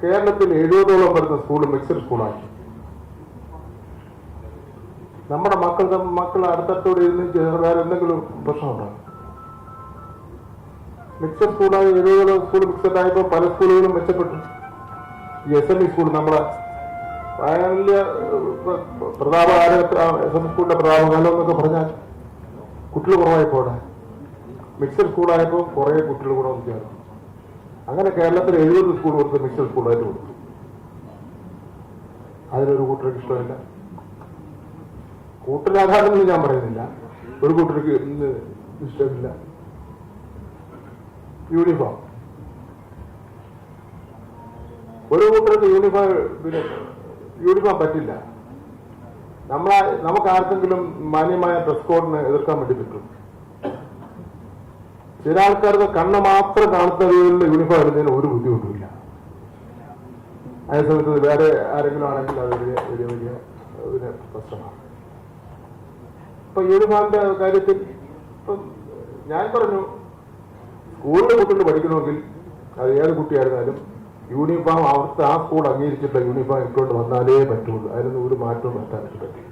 കേരളത്തിൽ 70ഓളം വരുന്ന school mixed സ്കൂളാക്കി. നമ്മുടെ മക്കൾ അടുത്തടുത്തോടെ ഇരുന്ന് വേറെ എന്തെങ്കിലും പ്രശ്നമുണ്ടാകും. മിക്സഡ് സ്കൂളായി 70ഓളം സ്കൂൾ മിക്സഡ് ആയപ്പോൾ പല സ്കൂളുകളും മെച്ചപ്പെട്ടു. ഈ SME സ്കൂൾ നമ്മളെ വലിയ പ്രതാപകാലം SM സ്കൂളിന്റെ പ്രതാപകാലം എന്നൊക്കെ പറഞ്ഞാൽ കുട്ടികൾ കുറവായിപ്പോടെ മിക്സഡ് സ്കൂളായപ്പോൾ കുറേ കുട്ടികൾ കൂടെ ഒന്ന് ചേർന്നു. അങ്ങനെ കേരളത്തിൽ 70 സ്കൂൾ കൊടുത്ത് മിക്സഡ് സ്കൂളായിട്ട് കൊടുത്തു. അതിലൊരു കൂട്ടർക്ക് ഇഷ്ടമില്ല. കൂട്ടരാധാരമെന്ന് ഞാൻ പറയുന്നില്ല, ഒരു കൂട്ടർക്ക് ഇഷ്ടമില്ല. യൂണിഫോം, ഒരു കൂട്ടർക്ക് യൂണിഫോം പറ്റില്ല. നമുക്ക് ആർക്കെങ്കിലും മാന്യമായ ഡ്രസ് കോഡിന് എതിർക്കാൻ വേണ്ടി പറ്റും. ചില ആൾക്കാർക്ക് കണ്ണ് മാത്രം കാണുന്ന രീതിയിലുള്ള യൂണിഫോം ഇടുന്നതിന് ഒരു ബുദ്ധിമുട്ടുമില്ല. അതേ സമയത്ത് വേറെ ആരെങ്കിലും ആണെങ്കിൽ അത് വലിയ പ്രശ്നമാണ്. ഇപ്പൊ യൂണിഫോമിന്റെ കാര്യത്തിൽ ഇപ്പം ഞാൻ പറഞ്ഞു, സ്കൂളിലെ കുട്ടികൾ പഠിക്കണമെങ്കിൽ അത് ഏത് കുട്ടിയായിരുന്നാലും യൂണിഫോം അവിടുത്തെ ആ സ്കൂൾ അംഗീകരിച്ചിട്ടുള്ള യൂണിഫോം ഇട്ടുകൊണ്ട് വന്നാലേ പറ്റുള്ളൂ. അതിനൊന്നും ഒരു മാറ്റവും വരുത്താനായിട്ട് പറ്റില്ല.